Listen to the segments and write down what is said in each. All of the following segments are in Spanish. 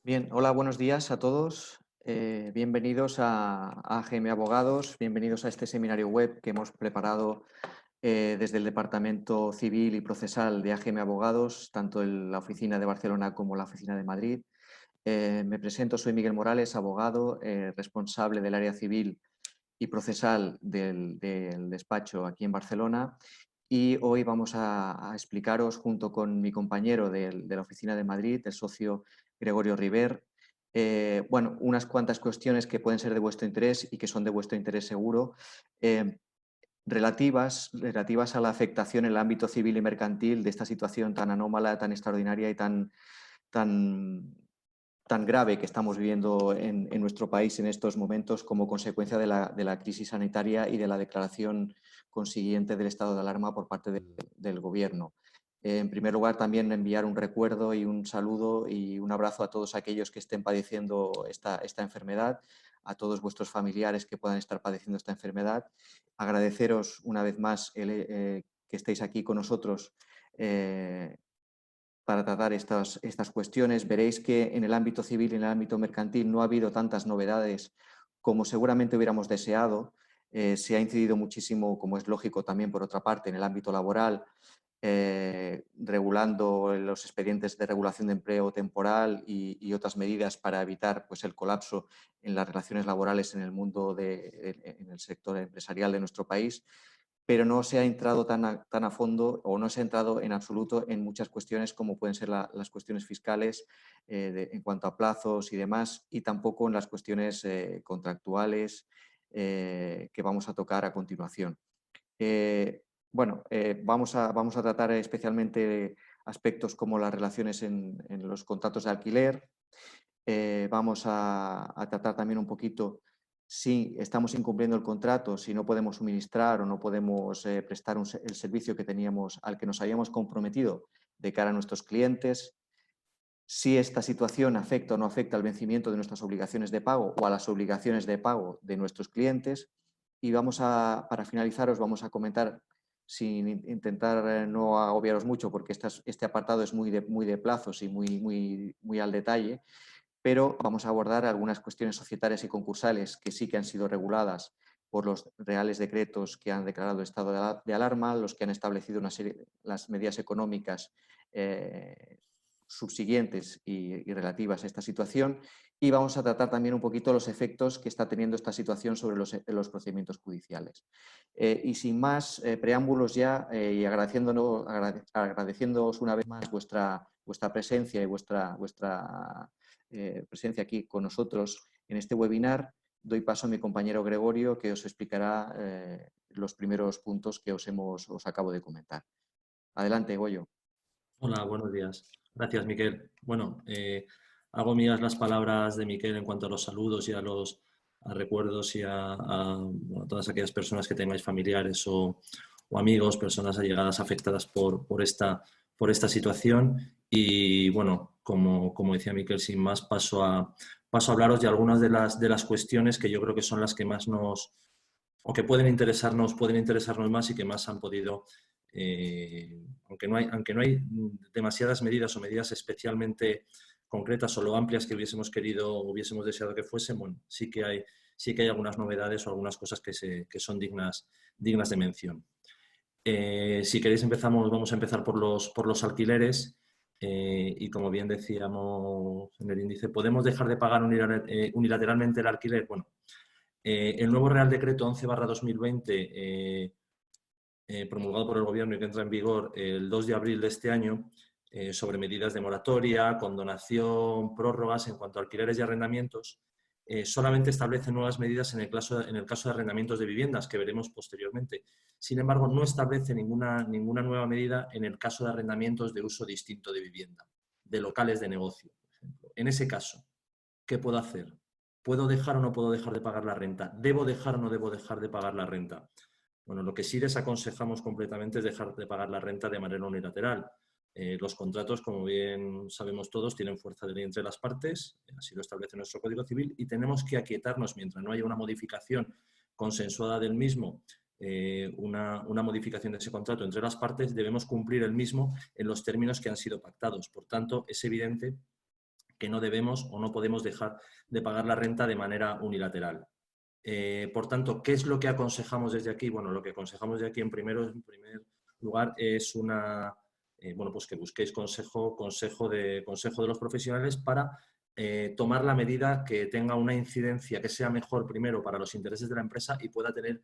Bien, hola, buenos días a todos. Bienvenidos a AGM Abogados, bienvenidos a este seminario web que hemos preparado desde el Departamento Civil y Procesal de AGM Abogados, tanto en la oficina de Barcelona como la oficina de Madrid. Me presento, soy Miguel Morales, abogado, responsable del área civil y procesal del despacho aquí en Barcelona. Y hoy vamos a explicaros, junto con mi compañero de la oficina de Madrid, el socio Gregorio River, bueno, unas cuantas cuestiones que pueden ser de vuestro interés y que son de vuestro interés seguro, relativas a la afectación en el ámbito civil y mercantil de esta situación tan anómala, tan extraordinaria y tan grave que estamos viviendo en nuestro país en estos momentos como consecuencia de la crisis sanitaria y de la declaración consiguiente del estado de alarma por parte del Gobierno. En primer lugar, también enviar un recuerdo y un saludo y un abrazo a todos aquellos que estén padeciendo esta enfermedad, a todos vuestros familiares que puedan estar padeciendo esta enfermedad. Agradeceros una vez más que estéis aquí con nosotros para tratar estas cuestiones. Veréis que en el ámbito civil y en el ámbito mercantil no ha habido tantas novedades como seguramente hubiéramos deseado. Se ha incidido muchísimo, como es lógico también por otra parte, en el ámbito laboral, regulando los expedientes de regulación de empleo temporal y otras medidas para evitar pues, el colapso en las relaciones laborales en el mundo, en el sector empresarial de nuestro país, pero no se ha entrado tan a fondo o no se ha entrado en absoluto en muchas cuestiones como pueden ser las cuestiones fiscales en cuanto a plazos y demás, y tampoco en las cuestiones contractuales que vamos a tocar a continuación. Bueno, vamos a tratar especialmente aspectos como las relaciones en los contratos de alquiler. Vamos a tratar también un poquito si estamos incumpliendo el contrato, si no podemos suministrar o no podemos prestar el servicio que teníamos, al que nos habíamos comprometido de cara a nuestros clientes, si esta situación afecta o no afecta al vencimiento de nuestras obligaciones de pago o a las obligaciones de pago de nuestros clientes. Y para finalizar, os vamos a comentar, sin intentar no agobiaros mucho, porque este apartado es muy de plazos y muy al detalle, pero vamos a abordar algunas cuestiones societarias y concursales que sí que han sido reguladas por los reales decretos que han declarado estado de alarma, los que han establecido las medidas económicas subsiguientes y relativas a esta situación, y vamos a tratar también un poquito los efectos que está teniendo esta situación sobre los procedimientos judiciales. Y sin más preámbulos ya, y agradeciéndoos una vez más vuestra presencia y vuestra presencia aquí con nosotros en este webinar, doy paso a mi compañero Gregorio, que os explicará los primeros puntos que os acabo de comentar. Adelante, Goyo. Hola, buenos días. Gracias, Miquel. Bueno, hago mías las palabras de Miquel en cuanto a los saludos y a los recuerdos y bueno, a todas aquellas personas que tengáis familiares o amigos, personas allegadas afectadas por esta situación. Y bueno, como decía Miquel, sin más paso a hablaros de algunas de las cuestiones que yo creo que son las que más o que pueden interesarnos más y que más han podido, aunque no hay demasiadas medidas o medidas especialmente concretas o lo amplias que hubiésemos querido o hubiésemos deseado que fuesen, bueno, sí que hay algunas novedades o algunas cosas que son dignas de mención. Si queréis vamos a empezar por los alquileres. Y como bien decíamos en el índice, ¿podemos dejar de pagar unilateralmente el alquiler? Bueno, el nuevo Real Decreto 11/2020, promulgado por el Gobierno y que entra en vigor el 2 de abril de este año, sobre medidas de moratoria, condonación, prórrogas en cuanto a alquileres y arrendamientos, solamente establece nuevas medidas en el caso de arrendamientos de viviendas, que veremos posteriormente. Sin embargo, no establece ninguna nueva medida en el caso de arrendamientos de uso distinto de vivienda, de locales de negocio, por ejemplo. En ese caso, ¿qué puedo hacer? ¿Puedo dejar o no puedo dejar de pagar la renta? ¿Debo dejar o no debo dejar de pagar la renta? Bueno, lo que sí desaconsejamos completamente es dejar de pagar la renta de manera unilateral. Los contratos, como bien sabemos todos, tienen fuerza de ley entre las partes, así lo establece nuestro Código Civil, y tenemos que aquietarnos mientras no haya una modificación consensuada del mismo, una modificación de ese contrato entre las partes, debemos cumplir el mismo en los términos que han sido pactados. Por tanto, es evidente que no debemos o no podemos dejar de pagar la renta de manera unilateral. Por tanto, ¿qué es lo que aconsejamos desde aquí? Bueno, lo que aconsejamos desde aquí en primer lugar es bueno, pues que busquéis consejo de los profesionales para tomar la medida que tenga una incidencia que sea mejor primero para los intereses de la empresa y pueda tener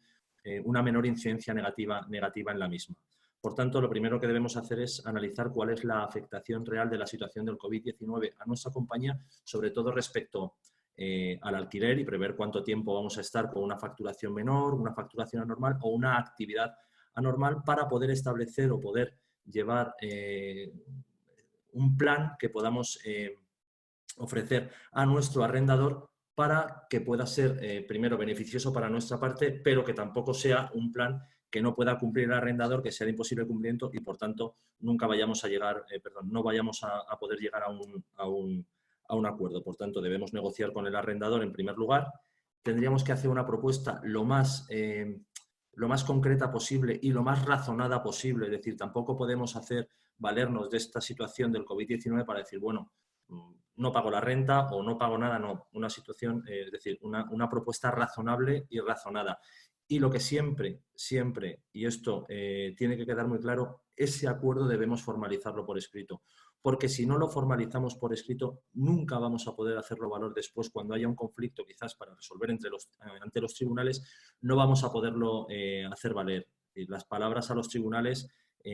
una menor incidencia negativa en la misma. Por tanto, lo primero que debemos hacer es analizar cuál es la afectación real de la situación del COVID-19 a nuestra compañía, sobre todo respecto al alquiler, y prever cuánto tiempo vamos a estar con una facturación menor, una facturación anormal o una actividad anormal, para poder establecer o poder llevar un plan que podamos ofrecer a nuestro arrendador para que pueda ser primero beneficioso para nuestra parte, pero que tampoco sea un plan que no pueda cumplir el arrendador, que sea de imposible cumplimiento y por tanto nunca vayamos a llegar, no vayamos a poder llegar a un acuerdo. Por tanto, debemos negociar con el arrendador en primer lugar. Tendríamos que hacer una propuesta lo más concreta posible y lo más razonada posible. Es decir, tampoco podemos valernos de esta situación del COVID-19 para decir, bueno, no pago la renta o no pago nada. No, una situación, es decir, una propuesta razonable y razonada. Y lo que siempre, y esto tiene que quedar muy claro, ese acuerdo debemos formalizarlo por escrito. Porque si no lo formalizamos por escrito, nunca vamos a poder hacerlo valer después cuando haya un conflicto, quizás para resolver ante los tribunales, no vamos a poderlo hacer valer. Las palabras a los tribunales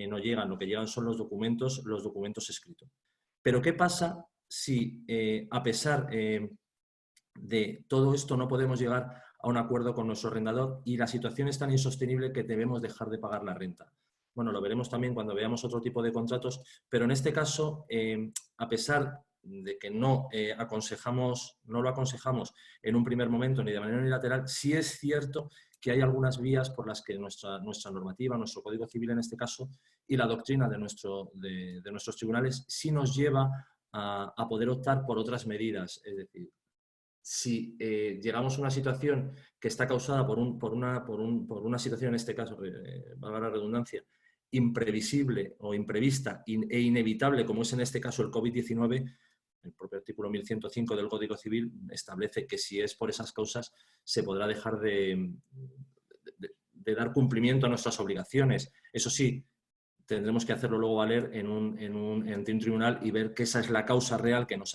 no llegan, lo que llegan son los documentos escritos. Pero ¿qué pasa si a pesar de todo esto no podemos llegar a un acuerdo con nuestro arrendador y la situación es tan insostenible que debemos dejar de pagar la renta? Bueno, lo veremos también cuando veamos otro tipo de contratos, pero en este caso, a pesar de que no lo aconsejamos en un primer momento ni de manera unilateral, sí es cierto que hay algunas vías por las que nuestra normativa, nuestro Código Civil en este caso, y la doctrina de nuestros tribunales sí nos lleva a poder optar por otras medidas. Es decir, si llegamos a una situación que está causada por una situación, en este caso, valga la redundancia, imprevisible o imprevista e inevitable, como es en este caso el COVID-19, el propio artículo 1105 del Código Civil establece que si es por esas causas se podrá dejar de dar cumplimiento a nuestras obligaciones. Eso sí, tendremos que hacerlo luego valer ante un tribunal y ver que esa es la causa real que nos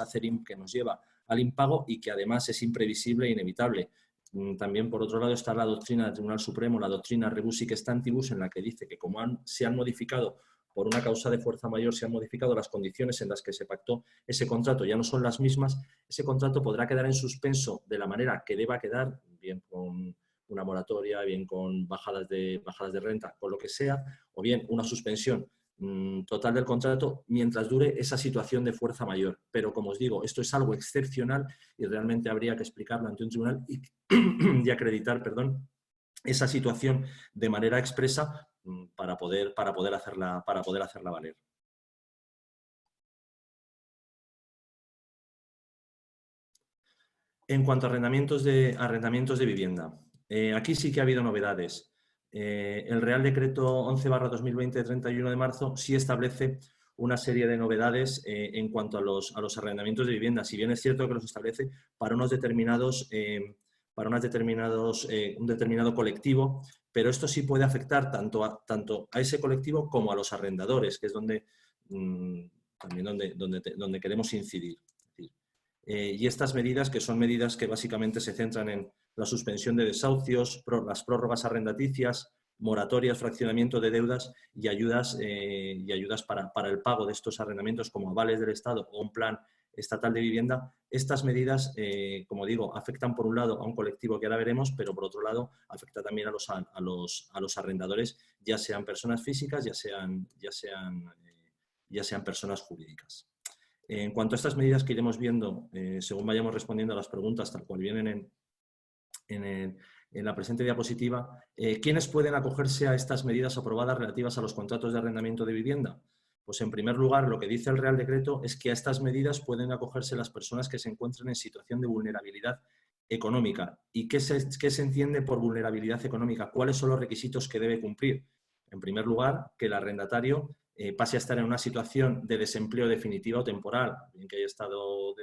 lleva al impago y que además es imprevisible e inevitable. También, por otro lado, está la doctrina del Tribunal Supremo, la doctrina rebus sic stantibus, en la que dice que como se han modificado por una causa de fuerza mayor, se han modificado las condiciones en las que se pactó ese contrato, ya no son las mismas, ese contrato podrá quedar en suspenso de la manera que deba quedar, bien con una moratoria, bien con bajadas de renta, con lo que sea, o bien una suspensión total del contrato mientras dure esa situación de fuerza mayor. Pero, como os digo, esto es algo excepcional y realmente habría que explicarlo ante un tribunal y acreditar, esa situación de manera expresa para poder hacerla valer. En cuanto a arrendamientos de vivienda, aquí sí que ha habido novedades. El Real Decreto 11/2020 de 31 de marzo sí establece una serie de novedades en cuanto a los arrendamientos de vivienda. Si bien es cierto que los establece para un determinado colectivo, pero esto sí puede afectar tanto a ese colectivo como a los arrendadores, que es donde queremos incidir. Y estas medidas, que son medidas que básicamente se centran en la suspensión de desahucios, las prórrogas arrendaticias, moratorias, fraccionamiento de deudas y ayudas para el pago de estos arrendamientos como avales del Estado o un plan estatal de vivienda. Estas medidas, como digo, afectan por un lado a un colectivo que ahora veremos, pero por otro lado afecta también a los arrendadores, ya sean personas físicas, ya sean personas jurídicas. En cuanto a estas medidas que iremos viendo, según vayamos respondiendo a las preguntas, tal cual vienen en la presente diapositiva, ¿quiénes pueden acogerse a estas medidas aprobadas relativas a los contratos de arrendamiento de vivienda? Pues en primer lugar, lo que dice el Real Decreto es que a estas medidas pueden acogerse las personas que se encuentren en situación de vulnerabilidad económica. ¿Y qué se entiende por vulnerabilidad económica? ¿Cuáles son los requisitos que debe cumplir? En primer lugar, que el arrendatario pase a estar en una situación de desempleo definitiva o temporal, bien que haya sido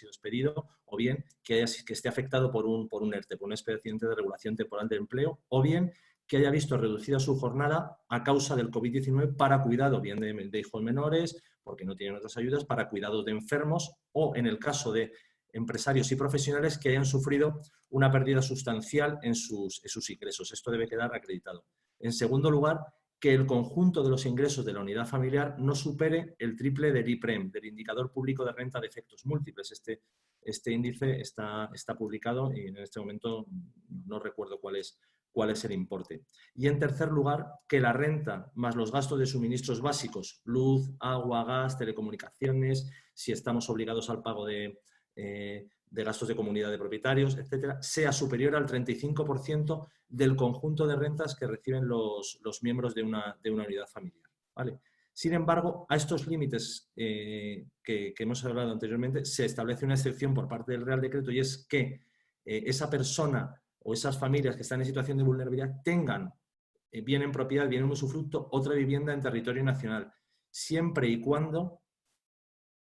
despedido, o bien que esté afectado por un ERTE, por un expediente de regulación temporal de empleo, o bien que haya visto reducida su jornada a causa del COVID-19 para cuidado bien de hijos menores, porque no tienen otras ayudas, para cuidado de enfermos, o en el caso de empresarios y profesionales que hayan sufrido una pérdida sustancial en sus ingresos. Esto debe quedar acreditado. En segundo lugar, que el conjunto de los ingresos de la unidad familiar no supere el triple del IPREM, del Indicador Público de Renta de Efectos Múltiples. Este índice está publicado y en este momento no recuerdo cuál es el importe. Y en tercer lugar, que la renta más los gastos de suministros básicos, luz, agua, gas, telecomunicaciones, si estamos obligados al pago de gastos de comunidad de propietarios, etcétera, sea superior al 35% del conjunto de rentas que reciben los miembros de una unidad familiar. ¿Vale? Sin embargo, a estos límites que hemos hablado anteriormente se establece una excepción por parte del Real Decreto, y es que esa persona o esas familias que están en situación de vulnerabilidad tengan bien en propiedad, bien en usufructo, otra vivienda en territorio nacional, siempre y cuando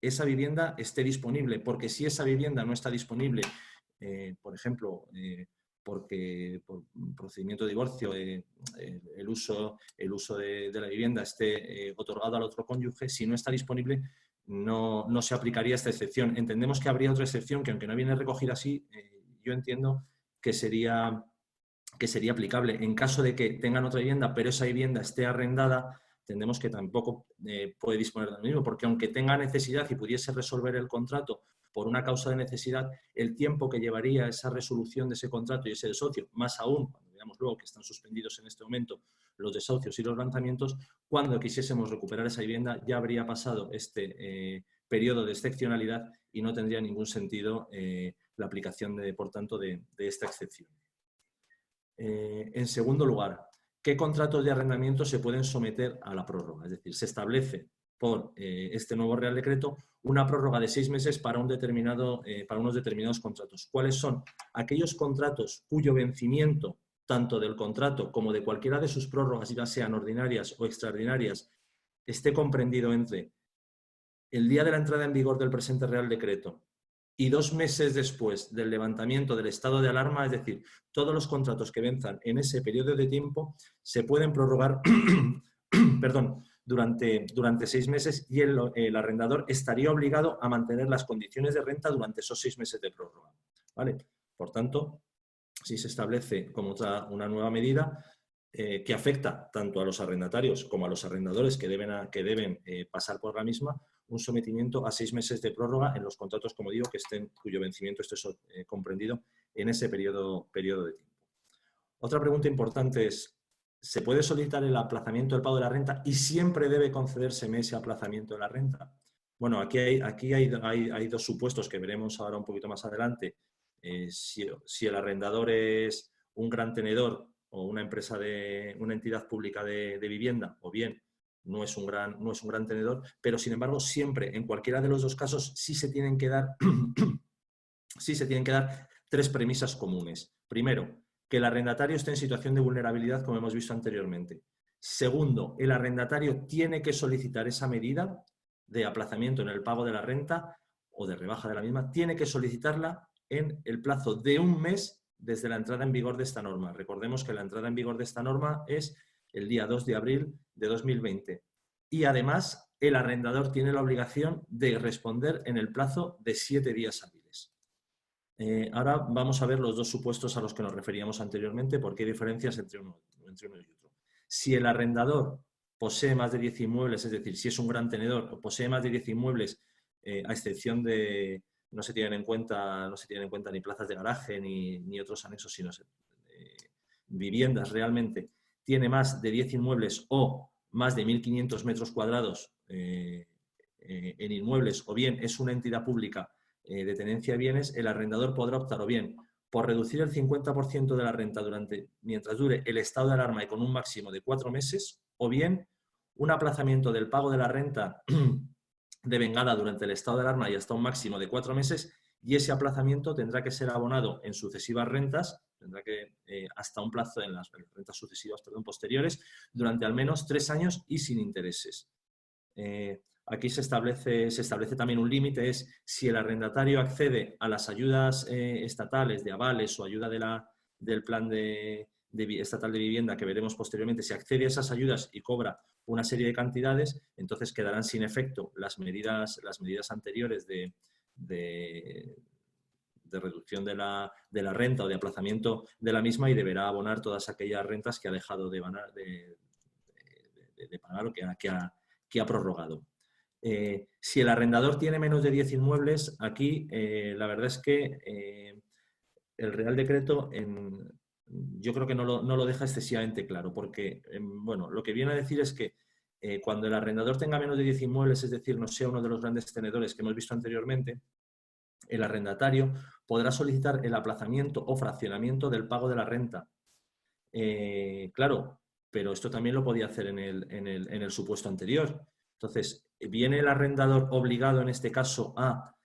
esa vivienda esté disponible, porque si esa vivienda no está disponible, por ejemplo, porque por procedimiento de divorcio el uso de la vivienda esté otorgado al otro cónyuge, si no está disponible no se aplicaría esta excepción. Entendemos que habría otra excepción que, aunque no viene recogida así, yo entiendo que sería aplicable. En caso de que tengan otra vivienda, pero esa vivienda esté arrendada, entendemos que tampoco puede disponer de lo mismo, porque aunque tenga necesidad y pudiese resolver el contrato por una causa de necesidad, el tiempo que llevaría esa resolución de ese contrato y ese desahucio, más aún, cuando veamos luego que están suspendidos en este momento los desahucios y los lanzamientos, cuando quisiésemos recuperar esa vivienda ya habría pasado este periodo de excepcionalidad y no tendría ningún sentido la aplicación, por tanto, de esta excepción. En segundo lugar, ¿qué contratos de arrendamiento se pueden someter a la prórroga? Es decir, se establece por este nuevo Real Decreto una prórroga de 6 meses para unos determinados contratos. ¿Cuáles son? Aquellos contratos cuyo vencimiento, tanto del contrato como de cualquiera de sus prórrogas, ya sean ordinarias o extraordinarias, esté comprendido entre el día de la entrada en vigor del presente Real Decreto y 2 meses después del levantamiento del estado de alarma, es decir, todos los contratos que venzan en ese periodo de tiempo se pueden prorrogar perdón, durante 6 meses, y el arrendador estaría obligado a mantener las condiciones de renta durante esos 6 meses de prórroga. ¿Vale? Por tanto, si se establece como una nueva medida que afecta tanto a los arrendatarios como a los arrendadores que deben pasar por la misma, un sometimiento a 6 meses de prórroga en los contratos, como digo, cuyo vencimiento esté comprendido en ese periodo de tiempo. Otra pregunta importante es: ¿se puede solicitar el aplazamiento del pago de la renta y siempre debe concedérseme ese aplazamiento de la renta? Bueno, aquí hay 2 supuestos que veremos ahora un poquito más adelante. Si el arrendador es un gran tenedor o una entidad pública de vivienda, o bien no es un gran tenedor, pero sin embargo siempre, en cualquiera de los 2 casos, sí se tienen que dar 3 premisas comunes. Primero, que el arrendatario esté en situación de vulnerabilidad, como hemos visto anteriormente. Segundo, el arrendatario tiene que solicitar esa medida de aplazamiento en el pago de la renta o de rebaja de la misma, tiene que solicitarla en el plazo de 1 mes desde la entrada en vigor de esta norma. Recordemos que la entrada en vigor de esta norma es el día 2 de abril de 2020. Y además, el arrendador tiene la obligación de responder en el plazo de 7 días hábiles. Ahora vamos a ver los 2 supuestos a los que nos referíamos anteriormente, porque hay diferencias entre uno y otro. Si el arrendador posee más de 10 inmuebles, es decir, si es un gran tenedor o posee más de 10 inmuebles, a excepción de, no se tienen en cuenta ni plazas de garaje ni otros anexos, sino viviendas realmente, tiene más de 10 inmuebles o más de 1.500 metros cuadrados en inmuebles, o bien es una entidad pública de tenencia de bienes, el arrendador podrá optar o bien por reducir el 50% de la renta mientras dure el estado de alarma y con un máximo de 4 meses, o bien un aplazamiento del pago de la renta devengada durante el estado de alarma y hasta un máximo de 4 meses, y ese aplazamiento tendrá que ser abonado en sucesivas rentas, hasta un plazo en las rentas sucesivas, posteriores, durante al menos 3 años y sin intereses. Aquí se establece también un límite, es si el arrendatario accede a las ayudas estatales de avales o ayuda del plan estatal de vivienda que veremos posteriormente, si accede a esas ayudas y cobra una serie de cantidades, entonces quedarán sin efecto las medidas anteriores de reducción de la renta o de aplazamiento de la misma, y deberá abonar todas aquellas rentas que ha dejado de pagar o que ha prorrogado. Si el arrendador tiene menos de 10 inmuebles, aquí la verdad es que el Real Decreto yo creo que no lo deja excesivamente claro, porque bueno, lo que viene a decir es que cuando el arrendador tenga menos de 10 inmuebles, es decir, no sea uno de los grandes tenedores que hemos visto anteriormente, el arrendatario podrá solicitar el aplazamiento o fraccionamiento del pago de la renta. Claro, pero esto también lo podía hacer en el supuesto anterior. Entonces, ¿viene el arrendador obligado en este caso a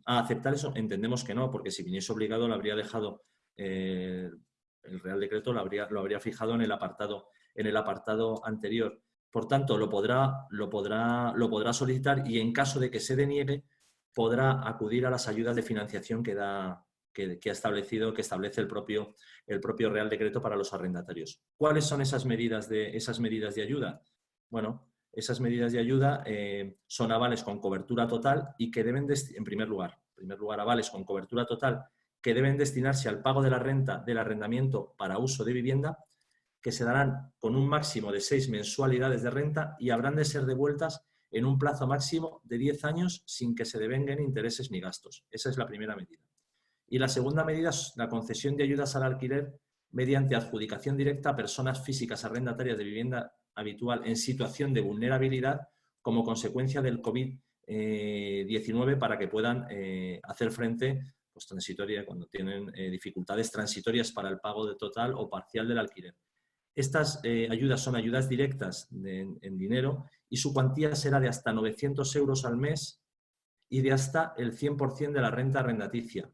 aceptar eso? Entendemos que no, porque si viniese obligado lo habría dejado, el Real Decreto lo habría fijado en el apartado anterior. Por tanto, lo podrá solicitar, y en caso de que se deniegue, podrá acudir a las ayudas de financiación que establece el propio Real Decreto para los arrendatarios. ¿Cuáles son esas medidas de ayuda? Bueno, esas medidas de ayuda son avales con cobertura total y que deben, en primer lugar, avales con cobertura total que deben destinarse al pago de la renta del arrendamiento para uso de vivienda, que se darán con un máximo de 6 mensualidades de renta y habrán de ser devueltas en un plazo máximo de 10 años sin que se devenguen intereses ni gastos. Esa es la primera medida. Y la segunda medida es la concesión de ayudas al alquiler mediante adjudicación directa a personas físicas arrendatarias de vivienda habitual en situación de vulnerabilidad como consecuencia del COVID-19, para que puedan hacer frente, pues, cuando tienen dificultades transitorias para el pago de total o parcial del alquiler. Estas ayudas son ayudas directas en dinero, y su cuantía será de hasta 900 euros al mes y de hasta el 100% de la renta arrendaticia,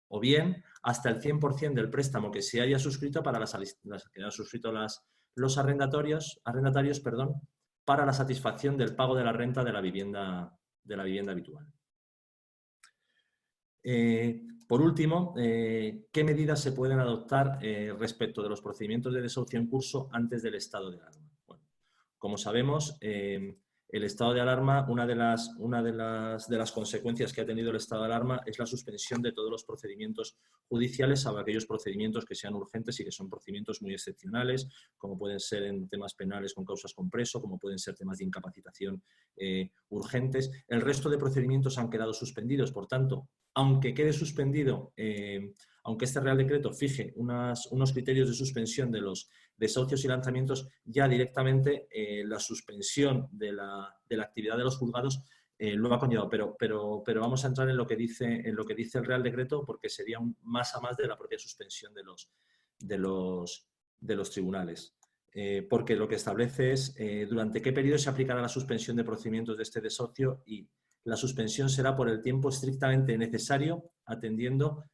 o bien hasta el 100% del préstamo que se haya suscrito para los arrendatarios, para la satisfacción del pago de la renta de la vivienda habitual. Por último, ¿qué medidas se pueden adoptar respecto de los procedimientos de desahucio en curso antes del estado de alarma? Bueno, como sabemos, el estado de alarma, una de las consecuencias que ha tenido el estado de alarma es la suspensión de todos los procedimientos judiciales, salvo aquellos procedimientos que sean urgentes y que son procedimientos muy excepcionales, como pueden ser en temas penales con causas compreso, como pueden ser temas de incapacitación urgentes. El resto de procedimientos han quedado suspendidos. Por tanto, aunque quede suspendido, aunque este Real Decreto fije unos criterios de suspensión de los desahucios y lanzamientos, ya directamente la suspensión de la actividad de los juzgados lo ha conllevado. Pero vamos a entrar en lo que dice el Real Decreto, porque sería un más a más de la propia suspensión de los tribunales. Porque lo que establece es durante qué periodo se aplicará la suspensión de procedimientos de este desahucio, y la suspensión será por el tiempo estrictamente necesario, atendiendo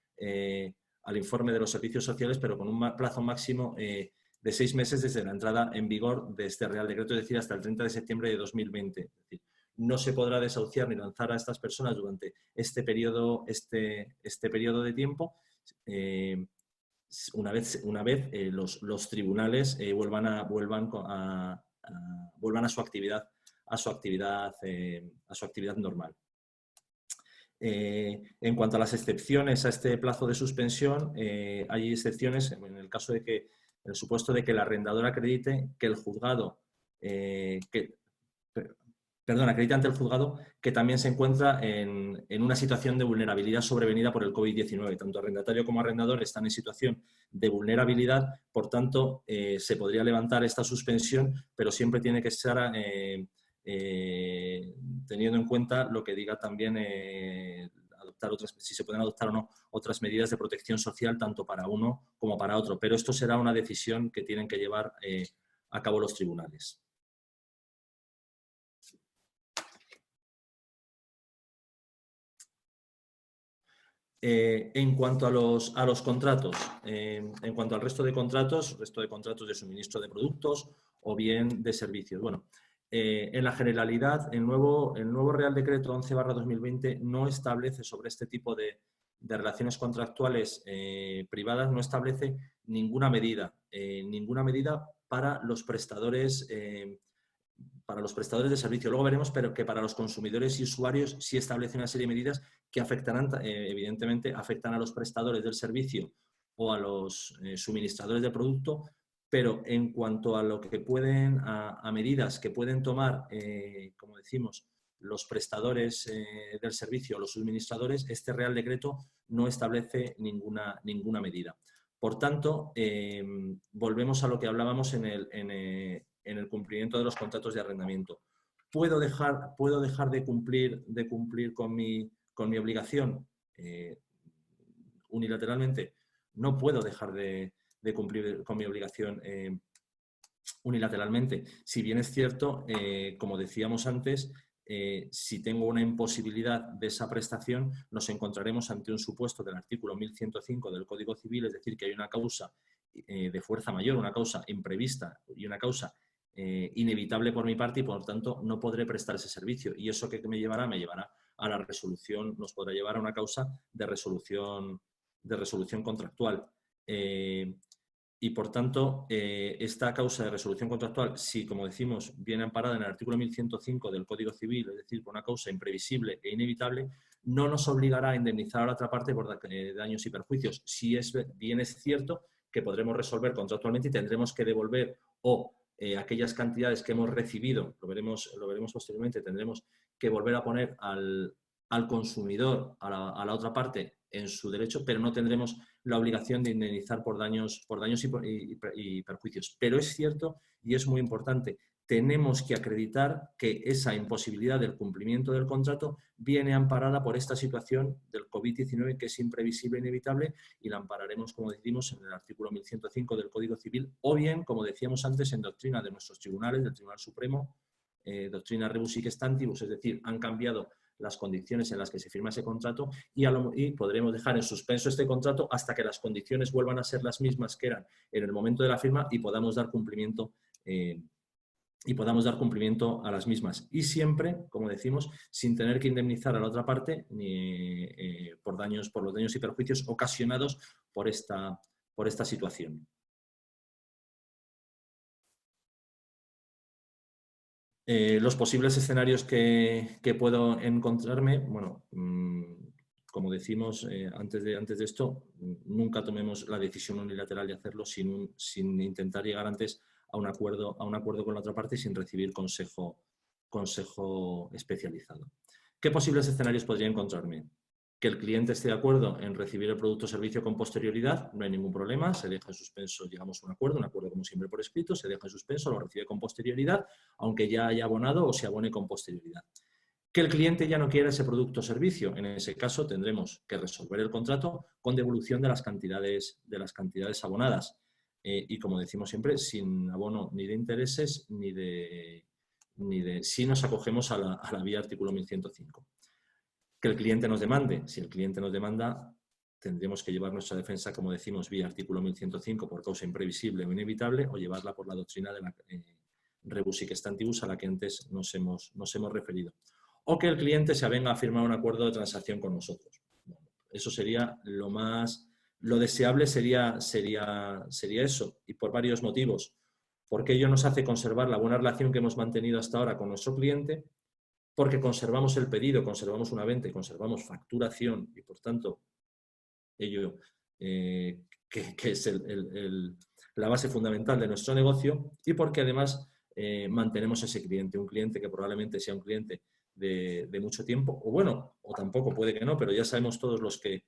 al informe de los servicios sociales, pero con un plazo máximo de 6 meses desde la entrada en vigor de este Real Decreto, es decir, hasta el 30 de septiembre de 2020. Es decir, no se podrá desahuciar ni lanzar a estas personas durante este periodo de tiempo, una vez los tribunales vuelvan a su actividad normal. En cuanto a las excepciones a este plazo de suspensión, hay excepciones en el caso de que, en el supuesto de que el arrendador acredite que el juzgado acredite ante el juzgado que también se encuentra en una situación de vulnerabilidad sobrevenida por el COVID-19. Tanto arrendatario como arrendador están en situación de vulnerabilidad, por tanto, se podría levantar esta suspensión, pero siempre tiene que estar teniendo en cuenta lo que diga también si se pueden adoptar o no otras medidas de protección social, tanto para uno como para otro. Pero esto será una decisión que tienen que llevar a cabo los tribunales. En cuanto a los contratos, en cuanto al resto de contratos de suministro de productos o bien de servicios. Bueno, en la generalidad, el nuevo Real Decreto 11/2020 no establece sobre este tipo de relaciones contractuales privadas, no establece ninguna medida para los prestadores de servicio. Luego veremos, pero que para los consumidores y usuarios sí establece una serie de medidas que afectarán, evidentemente, afectan a los prestadores del servicio o a los suministradores de producto, pero en cuanto a lo que pueden, a medidas que pueden tomar, como decimos, los prestadores del servicio o los suministradores, este Real Decreto no establece ninguna medida. Por tanto, volvemos a lo que hablábamos en el cumplimiento de los contratos de arrendamiento. ¿Puedo dejar de cumplir con mi obligación unilateralmente? No puedo dejar de cumplir con mi obligación unilateralmente. Si bien es cierto, como decíamos antes, si tengo una imposibilidad de esa prestación, nos encontraremos ante un supuesto del artículo 1105 del Código Civil, es decir, que hay una causa de fuerza mayor, una causa imprevista y una causa inevitable por mi parte y, por tanto, no podré prestar ese servicio. ¿Y eso qué me llevará? Me llevará a la resolución, nos podrá llevar a una causa de resolución contractual. Y, por tanto, esta causa de resolución contractual, si, como decimos, viene amparada en el artículo 1105 del Código Civil, es decir, por una causa imprevisible e inevitable, no nos obligará a indemnizar a la otra parte por daños y perjuicios. Si bien es cierto que podremos resolver contractualmente y tendremos que devolver aquellas cantidades que hemos recibido, lo veremos posteriormente, tendremos que volver a poner al consumidor, a la otra parte, en su derecho, pero no tendremos la obligación de indemnizar por daños y perjuicios. Pero es cierto, y es muy importante, tenemos que acreditar que esa imposibilidad del cumplimiento del contrato viene amparada por esta situación del COVID-19, que es imprevisible e inevitable, y la ampararemos, como decimos, en el artículo 1105 del Código Civil, o bien, como decíamos antes, en doctrina de nuestros tribunales, del Tribunal Supremo, doctrina rebus sic stantibus, es decir, han cambiado las condiciones en las que se firma ese contrato y podremos dejar en suspenso este contrato hasta que las condiciones vuelvan a ser las mismas que eran en el momento de la firma y podamos dar cumplimiento a las mismas. Y siempre, como decimos, sin tener que indemnizar a la otra parte ni por los daños y perjuicios ocasionados por esta situación. Los posibles escenarios que puedo encontrarme, bueno, como decimos antes de esto, nunca tomemos la decisión unilateral de hacerlo sin intentar llegar antes a un acuerdo con la otra parte y sin recibir consejo especializado. ¿Qué posibles escenarios podría encontrarme? Que el cliente esté de acuerdo en recibir el producto o servicio con posterioridad, no hay ningún problema, se deja en suspenso, llegamos a un acuerdo como siempre por escrito, se deja en suspenso, lo recibe con posterioridad, aunque ya haya abonado o se abone con posterioridad. Que el cliente ya no quiera ese producto o servicio, en ese caso tendremos que resolver el contrato con devolución de las cantidades abonadas y, como decimos siempre, sin abono ni de intereses si nos acogemos a la vía artículo 1105. Que el cliente nos demande. Si el cliente nos demanda, tendremos que llevar nuestra defensa, como decimos, vía artículo 1105 por causa imprevisible o inevitable, o llevarla por la doctrina de la rebus sic stantibus a la que antes nos hemos referido. O que el cliente se avenga a firmar un acuerdo de transacción con nosotros. Bueno, eso sería lo deseable sería eso, y por varios motivos. Porque ello nos hace conservar la buena relación que hemos mantenido hasta ahora con nuestro cliente, porque conservamos el pedido, conservamos una venta y conservamos facturación y, por tanto, ello que es la base fundamental de nuestro negocio, y porque además mantenemos ese cliente, un cliente que probablemente sea un cliente de mucho tiempo, o bueno, o tampoco, puede que no, pero ya sabemos todos que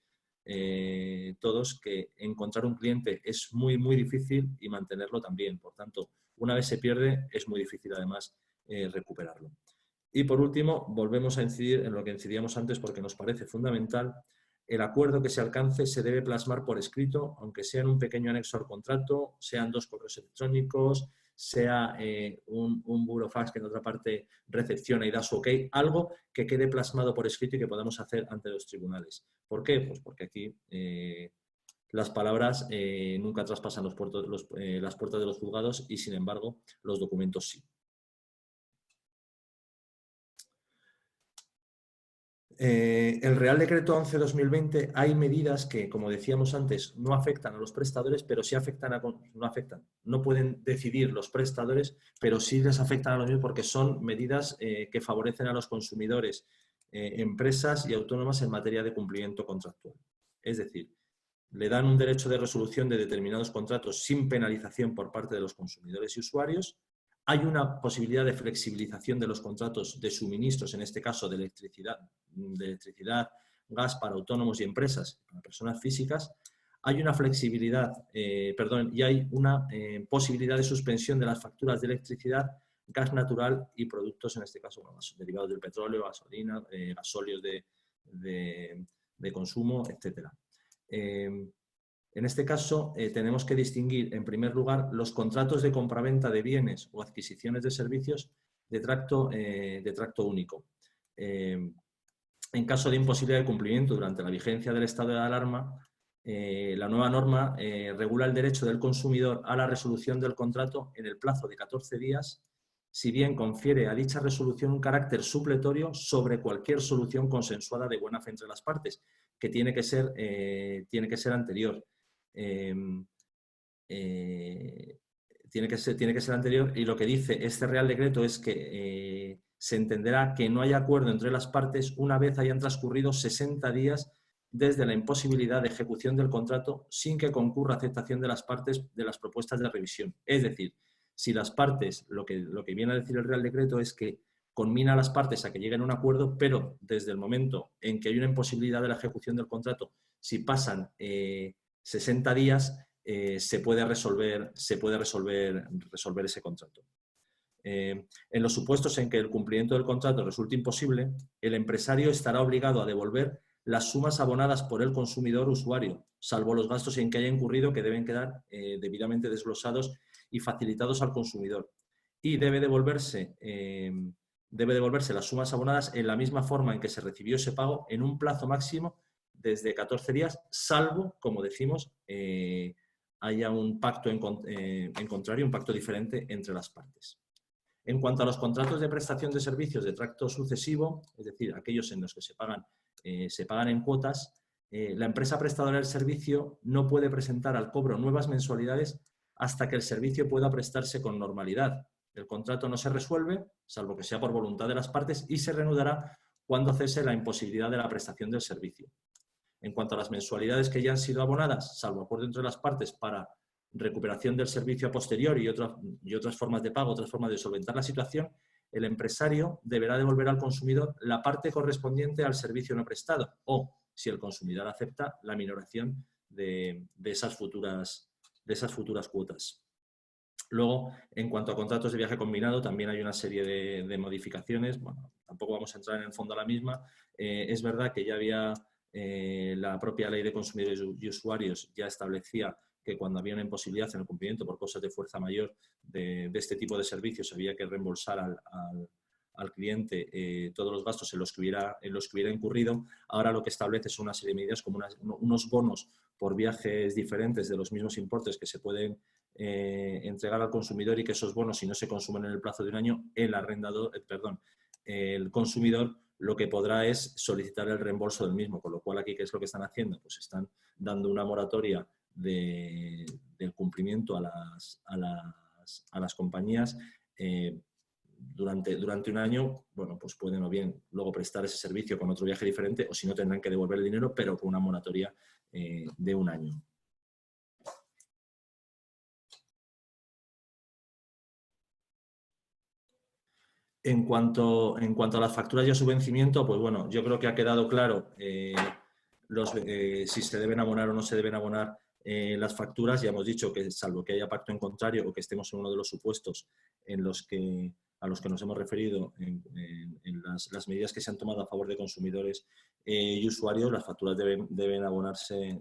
encontrar un cliente es muy, muy difícil y mantenerlo también. Por tanto, una vez se pierde, es muy difícil además recuperarlo. Y, por último, volvemos a incidir en lo que incidíamos antes porque nos parece fundamental. El acuerdo que se alcance se debe plasmar por escrito, aunque sea en un pequeño anexo al contrato, sean 2 correos electrónicos, sea un burofax que en otra parte recepciona y da su ok, algo que quede plasmado por escrito y que podamos hacer ante los tribunales. ¿Por qué? Pues porque aquí las palabras nunca traspasan las puertas de los juzgados y, sin embargo, los documentos sí. El Real Decreto 11/2020 hay medidas que, como decíamos antes, no afectan a los prestadores, pero sí afectan no pueden decidir los prestadores, pero sí les afectan a los mismos porque son medidas que favorecen a los consumidores, empresas y autónomas en materia de cumplimiento contractual. Es decir, le dan un derecho de resolución de determinados contratos sin penalización por parte de los consumidores y usuarios. Hay una posibilidad de flexibilización de los contratos de suministros, en este caso de electricidad, gas para autónomos y empresas, para personas físicas. Hay una flexibilidad, y hay una posibilidad de suspensión de las facturas de electricidad, gas natural y productos, en este caso, derivados del petróleo, gasolina, gasóleos de consumo, etc. En este caso, tenemos que distinguir, en primer lugar, los contratos de compraventa de bienes o adquisiciones de servicios de tracto único. En caso de imposibilidad de cumplimiento durante la vigencia del estado de alarma, la nueva norma regula el derecho del consumidor a la resolución del contrato en el plazo de 14 días, si bien confiere a dicha resolución un carácter supletorio sobre cualquier solución consensuada de buena fe entre las partes, que tiene que ser anterior. Tiene que ser anterior, y lo que dice este Real Decreto es que se entenderá que no hay acuerdo entre las partes una vez hayan transcurrido 60 días desde la imposibilidad de ejecución del contrato sin que concurra aceptación de las partes de las propuestas de revisión. Es decir, si las partes, lo que viene a decir el Real Decreto es que conmina a las partes a que lleguen a un acuerdo, pero desde el momento en que hay una imposibilidad de la ejecución del contrato, si pasan 60 días, se puede resolver ese contrato. En los supuestos en que el cumplimiento del contrato resulte imposible, el empresario estará obligado a devolver las sumas abonadas por el consumidor usuario, salvo los gastos en que haya incurrido, que deben quedar debidamente desglosados y facilitados al consumidor. Y debe devolverse las sumas abonadas en la misma forma en que se recibió ese pago, en un plazo máximo desde 14 días, salvo, como decimos, haya un pacto en contrario, un pacto diferente entre las partes. En cuanto a los contratos de prestación de servicios de tracto sucesivo, es decir, aquellos en los que se pagan en cuotas, la empresa prestadora del servicio no puede presentar al cobro nuevas mensualidades hasta que el servicio pueda prestarse con normalidad. El contrato no se resuelve, salvo que sea por voluntad de las partes, y se reanudará cuando cese la imposibilidad de la prestación del servicio. En cuanto a las mensualidades que ya han sido abonadas, salvo acuerdo entre las partes para recuperación del servicio a posteriori y otras formas de pago, otras formas de solventar la situación, el empresario deberá devolver al consumidor la parte correspondiente al servicio no prestado o, si el consumidor acepta, la minoración de esas futuras cuotas. Luego, en cuanto a contratos de viaje combinado, también hay una serie de modificaciones. Bueno, tampoco vamos a entrar en el fondo a la misma. Es verdad que ya había la propia Ley de Consumidores y Usuarios ya establecía que cuando había una imposibilidad en el cumplimiento por causas de fuerza mayor de este tipo de servicios, había que reembolsar al cliente todos los gastos en los que hubiera incurrido. Ahora lo que establece son una serie de medidas como unos bonos por viajes diferentes de los mismos importes que se pueden entregar al consumidor, y que esos bonos, si no se consumen en el plazo de un año, el consumidor lo que podrá es solicitar el reembolso del mismo, con lo cual aquí, ¿qué es lo que están haciendo? Pues están dando una moratoria del cumplimiento a las compañías durante un año. Bueno, pues pueden o bien luego prestar ese servicio con otro viaje diferente, o si no, tendrán que devolver el dinero, pero con una moratoria de un año. En cuanto a las facturas y a su vencimiento, pues bueno, yo creo que ha quedado claro si se deben abonar o no se deben abonar las facturas. Ya hemos dicho que, salvo que haya pacto en contrario o que estemos en uno de los supuestos a los que nos hemos referido en las medidas que se han tomado a favor de consumidores y usuarios, las facturas deben abonarse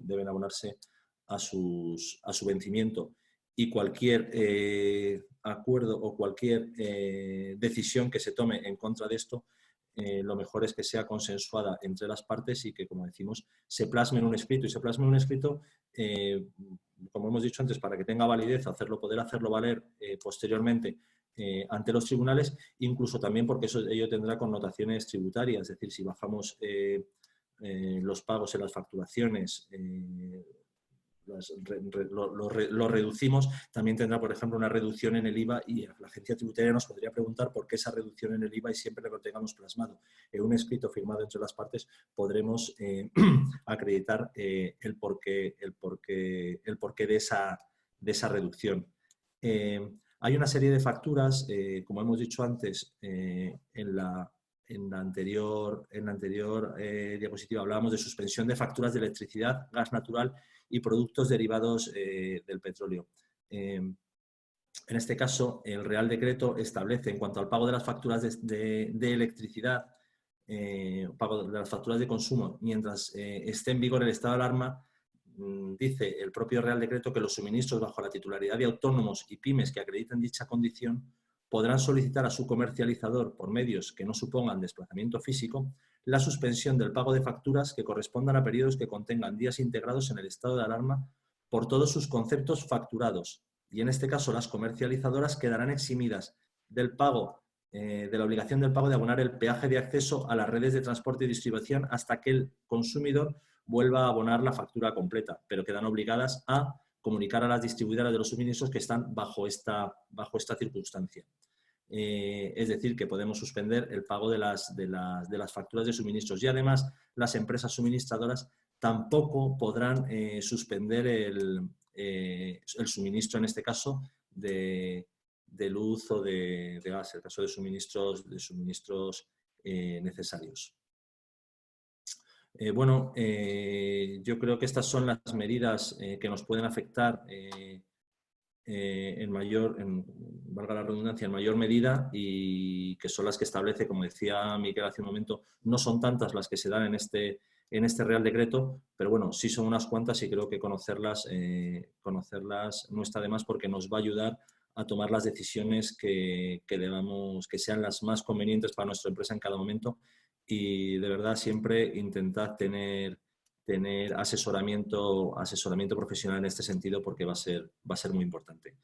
a su vencimiento. Y cualquier acuerdo o cualquier decisión que se tome en contra de esto, lo mejor es que sea consensuada entre las partes y que, como decimos, se plasme en un escrito. Y se plasme en un escrito, como hemos dicho antes, para que tenga validez, poder hacerlo valer posteriormente ante los tribunales, incluso también porque ello tendrá connotaciones tributarias, es decir, si bajamos los pagos en las facturaciones, lo reducimos, también tendrá, por ejemplo, una reducción en el IVA y la agencia tributaria nos podría preguntar por qué esa reducción en el IVA y siempre lo tengamos plasmado en un escrito firmado entre las partes podremos acreditar el porqué de esa reducción. Hay una serie de facturas, como hemos dicho antes, en la anterior diapositiva hablábamos de suspensión de facturas de electricidad, gas natural y productos derivados del petróleo. En este caso, el Real Decreto establece, en cuanto al pago de las facturas de electricidad, pago de las facturas de consumo, mientras esté en vigor el estado de alarma, dice el propio Real Decreto que los suministros bajo la titularidad de autónomos y pymes que acrediten dicha condición podrán solicitar a su comercializador, por medios que no supongan desplazamiento físico, la suspensión del pago de facturas que correspondan a periodos que contengan días integrados en el estado de alarma por todos sus conceptos facturados. Y en este caso las comercializadoras quedarán eximidas del pago, de la obligación del pago de abonar el peaje de acceso a las redes de transporte y distribución hasta que el consumidor vuelva a abonar la factura completa, pero quedan obligadas a comunicar a las distribuidoras de los suministros que están bajo esta circunstancia. Es decir, que podemos suspender el pago de las facturas de suministros y además las empresas suministradoras tampoco podrán suspender el suministro, en este caso, de luz o de gas, en el caso de suministros necesarios. Yo creo que estas son las medidas que nos pueden afectar valga la redundancia, en mayor medida y que son las que establece, como decía Miguel hace un momento, no son tantas las que se dan en este Real Decreto, pero bueno, sí son unas cuantas y creo que conocerlas no está de más porque nos va a ayudar a tomar las decisiones que sean las más convenientes para nuestra empresa en cada momento y de verdad siempre intentad tener asesoramiento profesional en este sentido porque va a ser muy importante.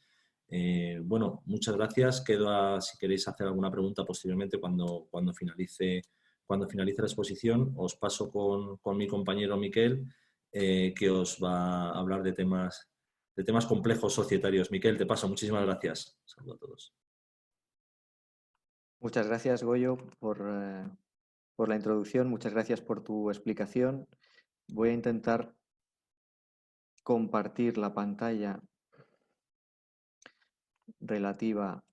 Muchas gracias. Quedo si queréis hacer alguna pregunta posteriormente cuando finalice la exposición. Os paso con mi compañero Miquel, que os va a hablar de temas complejos societarios. Miquel, te paso. Muchísimas gracias. Saludos a todos. Muchas gracias, Goyo, por la introducción. Muchas gracias por tu explicación. Voy a intentar compartir la pantalla relativa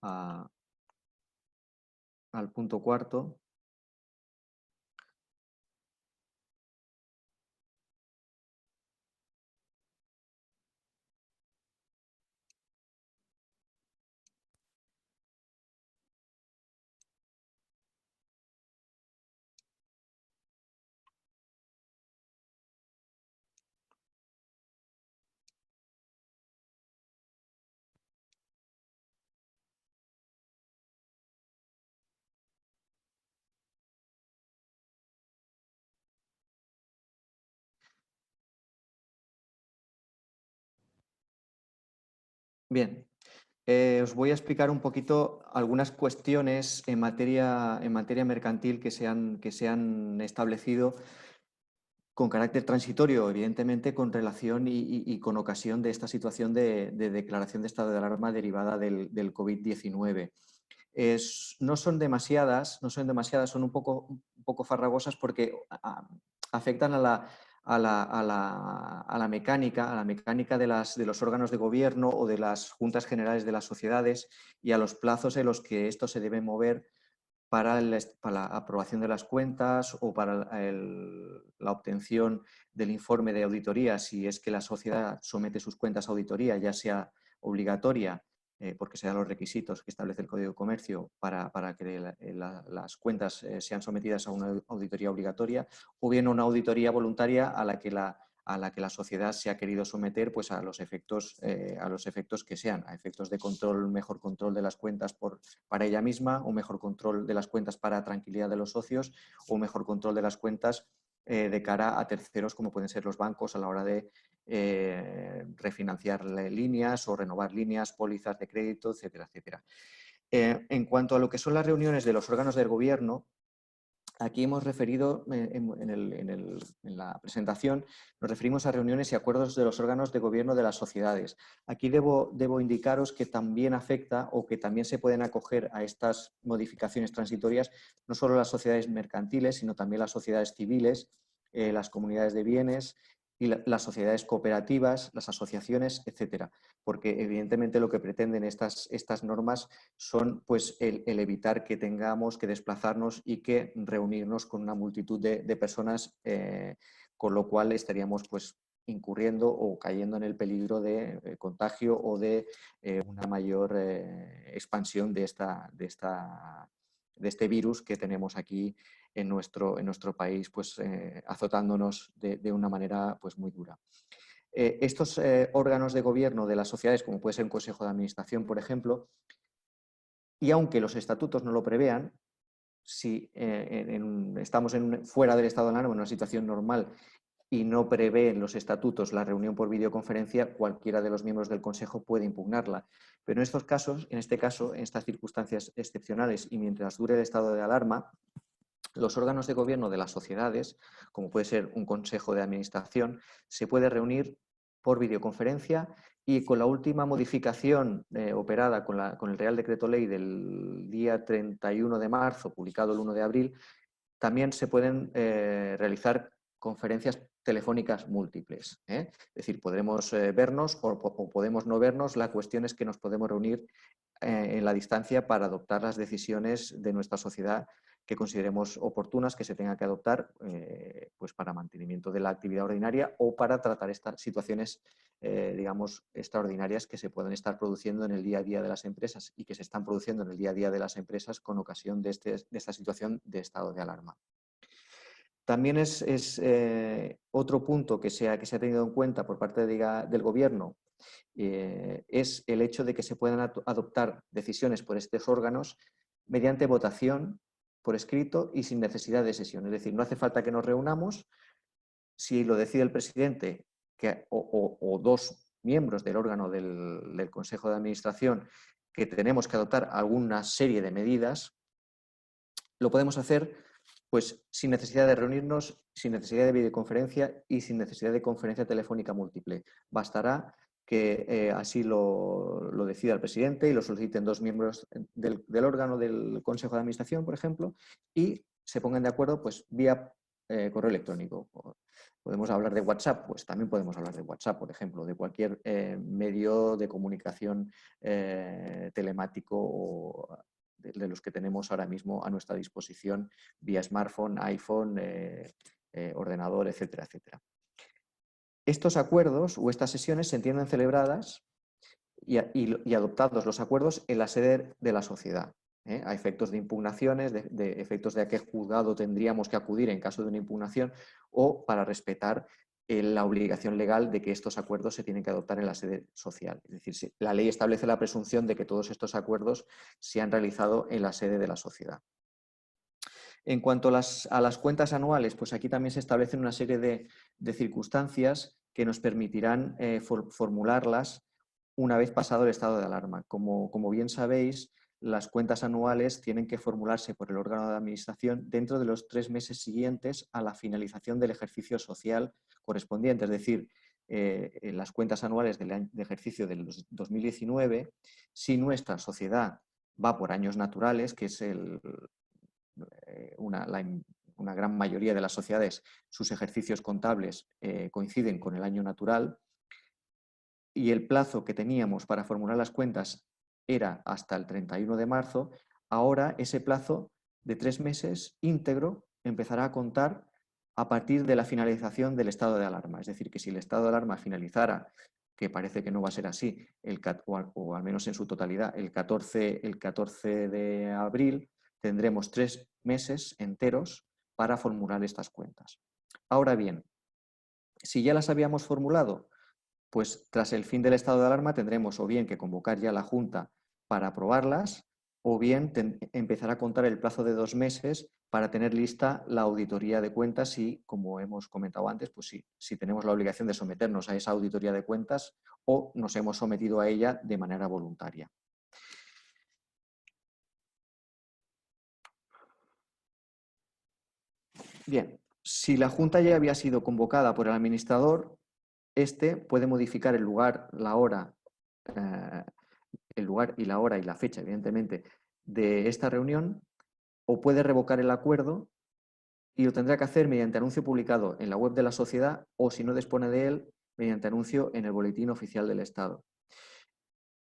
al punto cuarto. Bien, os voy a explicar un poquito algunas cuestiones en materia mercantil que se han establecido con carácter transitorio, evidentemente, con relación y con ocasión de esta situación de declaración de estado de alarma derivada del COVID-19. No son demasiadas, son un poco farragosas porque afectan a la mecánica de los órganos de gobierno o de las juntas generales de las sociedades y a los plazos en los que esto se debe mover para la aprobación de las cuentas o para la obtención del informe de auditoría, si es que la sociedad somete sus cuentas a auditoría, ya sea obligatoria, porque serán los requisitos que establece el Código de Comercio para que las cuentas sean sometidas a una auditoría obligatoria, o bien una auditoría voluntaria a la que la sociedad se ha querido someter pues, a los efectos que sean, a efectos de control, mejor control de las cuentas para ella misma, o mejor control de las cuentas para tranquilidad de los socios, o mejor control de las cuentas de cara a terceros como pueden ser los bancos a la hora de refinanciar líneas o renovar líneas, pólizas de crédito, etcétera, etcétera. En cuanto a lo que son las reuniones de los órganos del gobierno, aquí hemos referido en la presentación, nos referimos a reuniones y acuerdos de los órganos de gobierno de las sociedades. Aquí debo indicaros que también afecta o que también se pueden acoger a estas modificaciones transitorias no solo las sociedades mercantiles, sino también las sociedades civiles, las comunidades de bienes y las sociedades cooperativas, las asociaciones, etcétera. Porque evidentemente lo que pretenden estas normas son pues, el evitar que tengamos que desplazarnos y que reunirnos con una multitud de personas, con lo cual estaríamos pues, incurriendo o cayendo en el peligro de contagio o de una mayor expansión de este virus que tenemos aquí en nuestro país, pues, azotándonos de una manera pues, muy dura. Estos órganos de gobierno de las sociedades, como puede ser un consejo de administración, por ejemplo, y aunque los estatutos no lo prevean, si estamos fuera del estado de alarma, en una situación normal, y no prevén los estatutos la reunión por videoconferencia, cualquiera de los miembros del Consejo puede impugnarla. Pero en estos casos, en estas circunstancias excepcionales y mientras dure el estado de alarma, los órganos de gobierno de las sociedades, como puede ser un consejo de administración, se puede reunir por videoconferencia y con la última modificación operada con el Real Decreto Ley del día 31 de marzo, publicado el 1 de abril, también se pueden realizar conferencias telefónicas múltiples. Es decir, podremos vernos o podemos no vernos, la cuestión es que nos podemos reunir en la distancia para adoptar las decisiones de nuestra sociedad que consideremos oportunas que se tenga que adoptar pues para mantenimiento de la actividad ordinaria o para tratar estas situaciones, digamos, extraordinarias que se pueden estar produciendo en el día a día de las empresas y que se están produciendo en el día a día de las empresas con ocasión de esta situación de estado de alarma. También es otro punto que se ha tenido en cuenta por parte del Gobierno, es el hecho de que se puedan adoptar decisiones por estos órganos mediante votación por escrito y sin necesidad de sesión. Es decir, no hace falta que nos reunamos. Si lo decide el presidente o dos miembros del órgano del Consejo de Administración que tenemos que adoptar alguna serie de medidas, lo podemos hacer pues, sin necesidad de reunirnos, sin necesidad de videoconferencia y sin necesidad de conferencia telefónica múltiple. Bastará que así lo decida el presidente y lo soliciten dos miembros del órgano del Consejo de Administración, por ejemplo, y se pongan de acuerdo pues, vía correo electrónico. Podemos hablar de WhatsApp, pues también podemos hablar de WhatsApp, por ejemplo, de cualquier medio de comunicación telemático o de los que tenemos ahora mismo a nuestra disposición vía smartphone, iPhone, ordenador, etcétera, etcétera. Estos acuerdos o estas sesiones se entienden celebradas y adoptados los acuerdos en la sede de la sociedad, a efectos de impugnaciones, de efectos de a qué juzgado tendríamos que acudir en caso de una impugnación o para respetar la obligación legal de que estos acuerdos se tienen que adoptar en la sede social. Es decir, la ley establece la presunción de que todos estos acuerdos se han realizado en la sede de la sociedad. En cuanto a las cuentas anuales, pues aquí también se establecen una serie de circunstancias que nos permitirán formularlas una vez pasado el estado de alarma. Como bien sabéis, las cuentas anuales tienen que formularse por el órgano de administración dentro de los 3 meses siguientes a la finalización del ejercicio social correspondiente. Es decir, en las cuentas anuales del ejercicio del 2019, si nuestra sociedad va por años naturales, que es una gran mayoría de las sociedades, sus ejercicios contables coinciden con el año natural, y el plazo que teníamos para formular las cuentas era hasta el 31 de marzo, ahora ese plazo de 3 meses íntegro empezará a contar a partir de la finalización del estado de alarma. Es decir, que si el estado de alarma finalizara, que parece que no va a ser así, o al menos en su totalidad, el 14 de abril, tendremos 3 meses enteros para formular estas cuentas. Ahora bien, si ya las habíamos formulado, pues tras el fin del estado de alarma tendremos o bien que convocar ya la Junta para aprobarlas o bien empezar a contar el plazo de 2 meses para tener lista la auditoría de cuentas y, como hemos comentado antes, pues si tenemos la obligación de someternos a esa auditoría de cuentas o nos hemos sometido a ella de manera voluntaria. Bien, si la Junta ya había sido convocada por el administrador, este puede modificar el lugar, la hora, el lugar y la hora y la fecha, evidentemente, de esta reunión, o puede revocar el acuerdo y lo tendrá que hacer mediante anuncio publicado en la web de la sociedad o, si no dispone de él, mediante anuncio en el Boletín Oficial del Estado.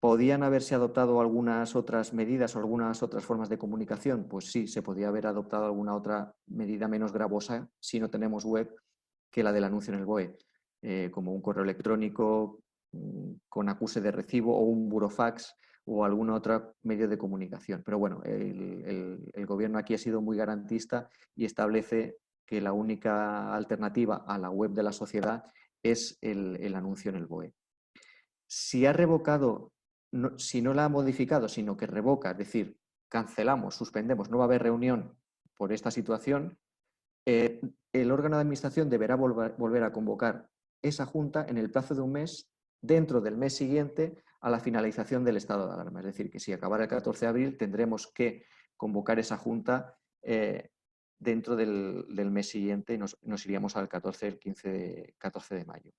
¿Podían haberse adoptado algunas otras medidas o algunas otras formas de comunicación? Pues sí, se podía haber adoptado alguna otra medida menos gravosa si no tenemos web que la del anuncio en el BOE, como un correo electrónico con acuse de recibo o un burofax o algún otro medio de comunicación. Pero bueno, el gobierno aquí ha sido muy garantista y establece que la única alternativa a la web de la sociedad es el anuncio en el BOE. Si ha revocado, no, si no la ha modificado, sino que revoca, es decir, cancelamos, suspendemos, no va a haber reunión por esta situación, el órgano de administración deberá volver a convocar esa junta en el plazo de un mes, dentro del mes siguiente a la finalización del estado de alarma. Es decir, que si acabara el 14 de abril tendremos que convocar esa junta dentro del mes siguiente y nos iríamos al 14 de mayo.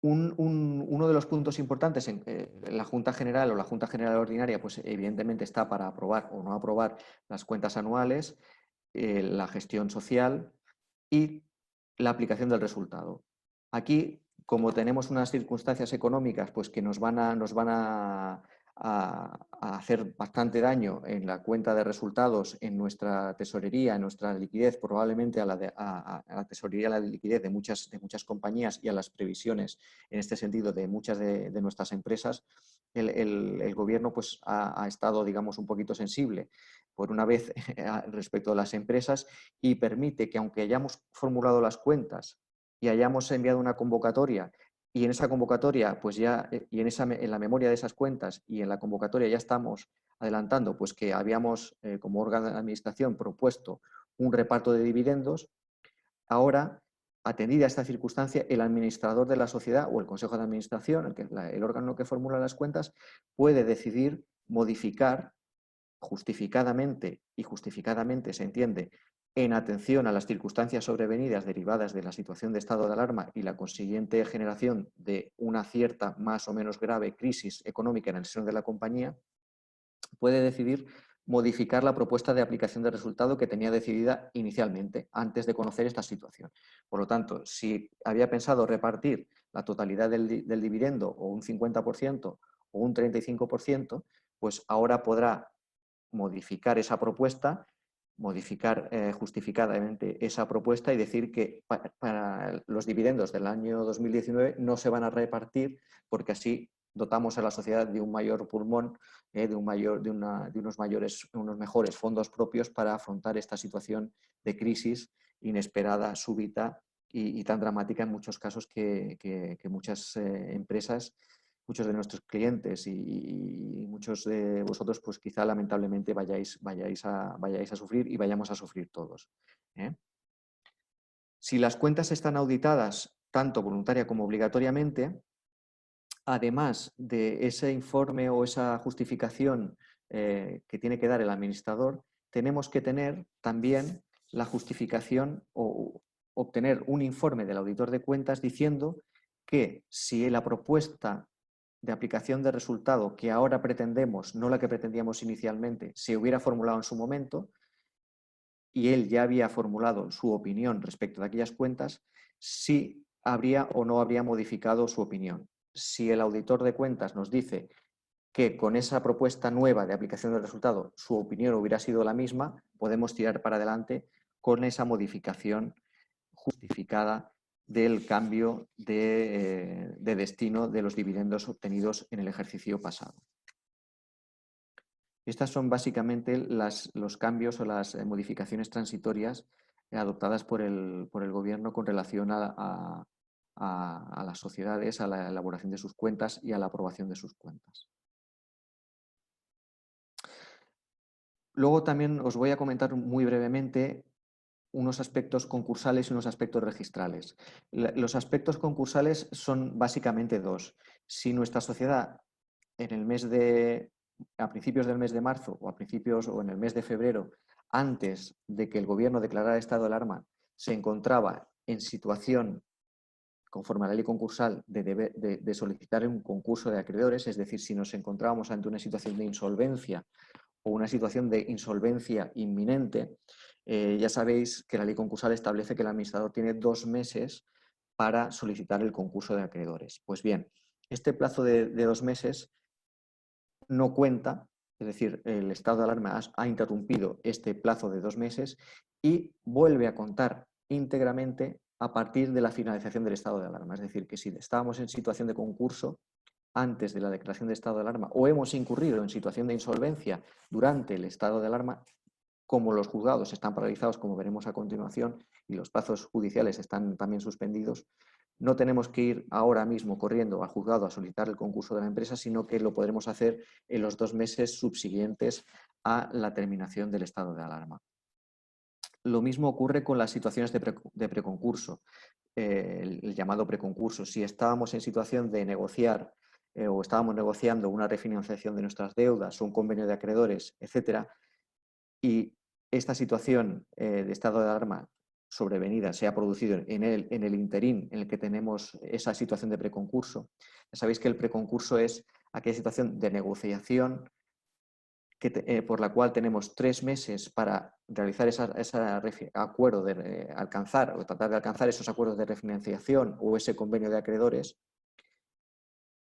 Uno de los puntos importantes en la Junta General o la Junta General Ordinaria, pues evidentemente está para aprobar o no aprobar las cuentas anuales, la gestión social y la aplicación del resultado. Aquí, como tenemos unas circunstancias económicas pues, que nos van a hacer bastante daño en la cuenta de resultados, en nuestra tesorería, en nuestra liquidez, probablemente a la tesorería, a la liquidez de muchas compañías y a las previsiones, en este sentido, de muchas de nuestras empresas, el gobierno pues, ha estado, digamos, un poquito sensible, por una vez, respecto a las empresas y permite que, aunque hayamos formulado las cuentas y hayamos enviado una convocatoria y en esa convocatoria, pues ya, y en la memoria de esas cuentas y en la convocatoria ya estamos adelantando, pues que habíamos, como órgano de administración, propuesto un reparto de dividendos, ahora, atendida esta circunstancia, el administrador de la sociedad o el consejo de administración, el órgano que formula las cuentas, puede decidir modificar justificadamente, y justificadamente se entiende en atención a las circunstancias sobrevenidas derivadas de la situación de estado de alarma y la consiguiente generación de una cierta más o menos grave crisis económica en el seno de la compañía, puede decidir modificar la propuesta de aplicación de resultado que tenía decidida inicialmente, antes de conocer esta situación. Por lo tanto, si había pensado repartir la totalidad del dividendo o un 50% o un 35%, pues ahora podrá modificar esa propuesta, modificar justificadamente esa propuesta y decir que para los dividendos del año 2019 no se van a repartir porque así dotamos a la sociedad de un mayor pulmón, de unos mejores fondos propios para afrontar esta situación de crisis inesperada, súbita y tan dramática en muchos casos que muchas empresas, muchos de nuestros clientes y muchos de vosotros, pues quizá lamentablemente vayáis a sufrir y vayamos a sufrir todos. Si las cuentas están auditadas, tanto voluntaria como obligatoriamente, además de ese informe o esa justificación que tiene que dar el administrador, tenemos que tener también la justificación o obtener un informe del auditor de cuentas diciendo que si la propuesta de aplicación de resultado que ahora pretendemos, no la que pretendíamos inicialmente, se hubiera formulado en su momento y él ya había formulado su opinión respecto de aquellas cuentas, si habría o no habría modificado su opinión. Si el auditor de cuentas nos dice que con esa propuesta nueva de aplicación del resultado su opinión hubiera sido la misma, podemos tirar para adelante con esa modificación justificada del cambio de destino de los dividendos obtenidos en el ejercicio pasado. Estas son básicamente los cambios o las modificaciones transitorias adoptadas por el Gobierno con relación a las sociedades, a la elaboración de sus cuentas y a la aprobación de sus cuentas. Luego también os voy a comentar muy brevemente unos aspectos concursales y unos aspectos registrales. Los aspectos concursales son básicamente dos. Si nuestra sociedad en el mes de a principios del mes de marzo o a principios o en el mes de febrero, antes de que el gobierno declarara estado de alarma, se encontraba en situación, conforme a la ley concursal, de solicitar un concurso de acreedores, es decir, si nos encontrábamos ante una situación de insolvencia o una situación de insolvencia inminente, ya sabéis que la ley concursal establece que el administrador tiene 2 meses para solicitar el concurso de acreedores. Pues bien, este plazo de 2 meses no cuenta, es decir, el estado de alarma ha interrumpido este plazo de 2 meses y vuelve a contar íntegramente a partir de la finalización del estado de alarma. Es decir, que si estábamos en situación de concurso antes de la declaración de estado de alarma o hemos incurrido en situación de insolvencia durante el estado de alarma, como los juzgados están paralizados, como veremos a continuación, y los plazos judiciales están también suspendidos, no tenemos que ir ahora mismo corriendo al juzgado a solicitar el concurso de la empresa, sino que lo podremos hacer en los 2 meses subsiguientes a la terminación del estado de alarma. Lo mismo ocurre con las situaciones de preconcurso, el llamado preconcurso. Si estábamos en situación de negociar o estábamos negociando una refinanciación de nuestras deudas o un convenio de acreedores, etcétera, y esta situación de estado de alarma sobrevenida se ha producido en el interín en el que tenemos esa situación de preconcurso. Ya sabéis que el preconcurso es aquella situación de negociación por la cual tenemos 3 meses para realizar ese acuerdo de alcanzar o tratar de alcanzar esos acuerdos de refinanciación o ese convenio de acreedores,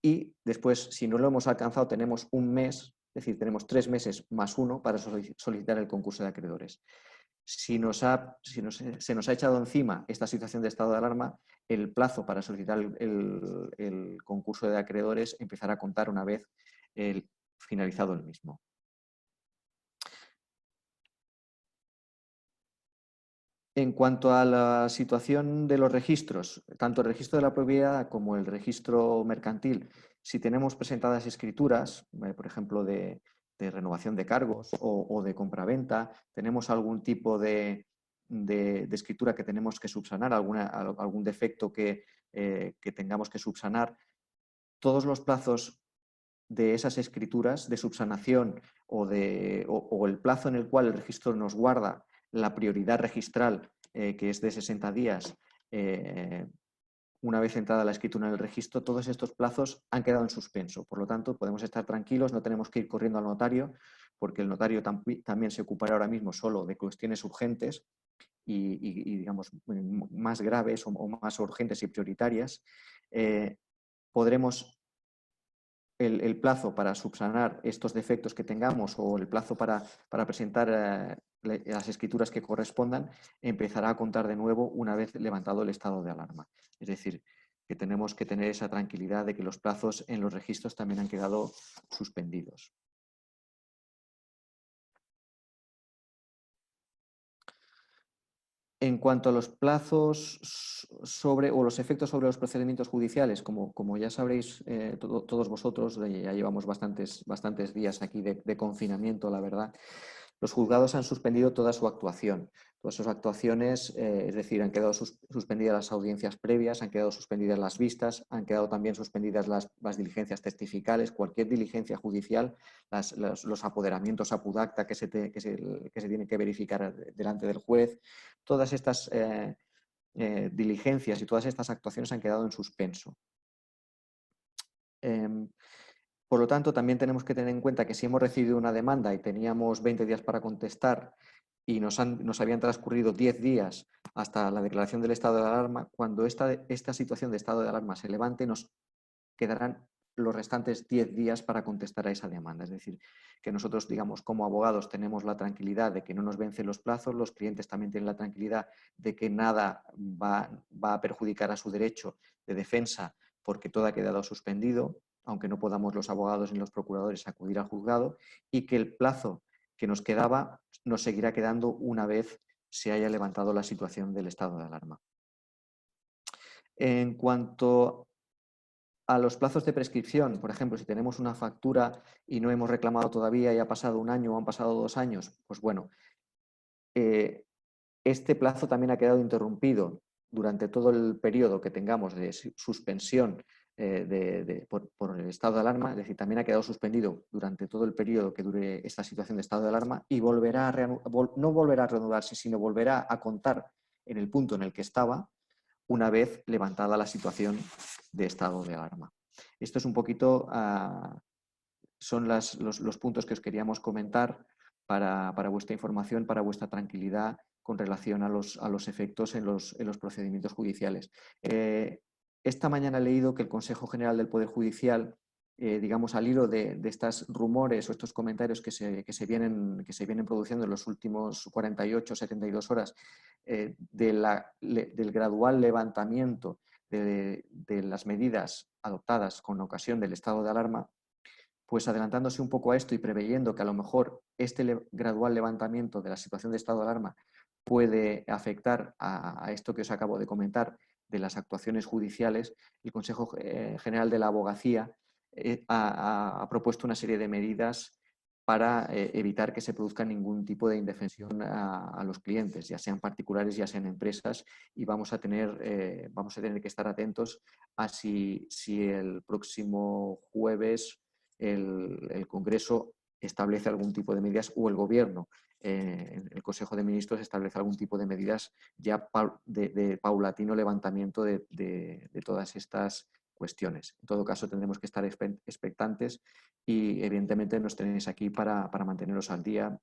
y después, si no lo hemos alcanzado, tenemos 1 mes, es decir, tenemos 3 meses más 1 para solicitar el concurso de acreedores. Si se nos ha echado encima esta situación de estado de alarma, el plazo para solicitar el concurso de acreedores empezará a contar una vez finalizado el mismo. En cuanto a la situación de los registros, tanto el registro de la propiedad como el registro mercantil, si tenemos presentadas escrituras, por ejemplo, de renovación de cargos o de compraventa, tenemos algún tipo de escritura que tenemos que subsanar, algún defecto que tengamos que subsanar, todos los plazos de esas escrituras de subsanación o el plazo en el cual el registro nos guarda la prioridad registral, que es de 60 días, una vez entrada la escritura en el registro, todos estos plazos han quedado en suspenso. Por lo tanto, podemos estar tranquilos, no tenemos que ir corriendo al notario, porque el notario también se ocupará ahora mismo solo de cuestiones urgentes y digamos, más graves o más urgentes y prioritarias. Podremos el plazo para subsanar estos defectos que tengamos o el plazo para presentar las escrituras que correspondan empezará a contar de nuevo una vez levantado el estado de alarma. Es decir, que tenemos que tener esa tranquilidad de que los plazos en los registros también han quedado suspendidos. En cuanto a los plazos o los efectos sobre los procedimientos judiciales, como ya sabréis todos vosotros, ya llevamos bastantes días aquí de confinamiento, la verdad, los juzgados han suspendido toda su actuación. Todas sus actuaciones, es decir, han quedado suspendidas las audiencias previas, han quedado suspendidas las vistas, han quedado también suspendidas las diligencias testificales, cualquier diligencia judicial, los apoderamientos a pudacta que se tienen que verificar delante del juez. Todas estas diligencias y todas estas actuaciones han quedado en suspenso. Por lo tanto, también tenemos que tener en cuenta que si hemos recibido una demanda y teníamos 20 días para contestar y nos habían transcurrido 10 días hasta la declaración del estado de alarma, cuando esta situación de estado de alarma se levante, nos quedarán los restantes 10 días para contestar a esa demanda. Es decir, que nosotros, digamos, como abogados tenemos la tranquilidad de que no nos vencen los plazos, los clientes también tienen la tranquilidad de que nada va a perjudicar a su derecho de defensa porque todo ha quedado suspendido, aunque no podamos los abogados ni los procuradores acudir al juzgado, y que el plazo que nos quedaba nos seguirá quedando una vez se haya levantado la situación del estado de alarma. En cuanto a los plazos de prescripción, por ejemplo, si tenemos una factura y no hemos reclamado todavía y ha pasado 1 año o han pasado 2 años, pues bueno, este plazo también ha quedado interrumpido durante todo el periodo que tengamos de suspensión por el estado de alarma, es decir, también ha quedado suspendido durante todo el periodo que dure esta situación de estado de alarma y no volverá a reanudarse, sino volverá a contar en el punto en el que estaba una vez levantada la situación de estado de alarma. Esto es un poquito, son los puntos que os queríamos comentar para vuestra información, para vuestra tranquilidad con relación a los efectos en los procedimientos judiciales. Esta mañana he leído que el Consejo General del Poder Judicial, digamos, al hilo de estos rumores o estos comentarios que se vienen produciendo en los últimos 48 o 72 horas, del gradual levantamiento de las medidas adoptadas con ocasión del estado de alarma, pues adelantándose un poco a esto y preveyendo que a lo mejor este gradual levantamiento de la situación de estado de alarma puede afectar a esto que os acabo de comentar de las actuaciones judiciales, el Consejo General de la Abogacía ha propuesto una serie de medidas para evitar que se produzca ningún tipo de indefensión a los clientes, ya sean particulares, ya sean empresas, y vamos a tener que estar atentos a si el próximo jueves el Congreso establece algún tipo de medidas o el Gobierno, el Consejo de Ministros establece algún tipo de medidas ya de paulatino levantamiento de todas estas cuestiones. En todo caso, tendremos que estar expectantes y evidentemente nos tenéis aquí para manteneros al día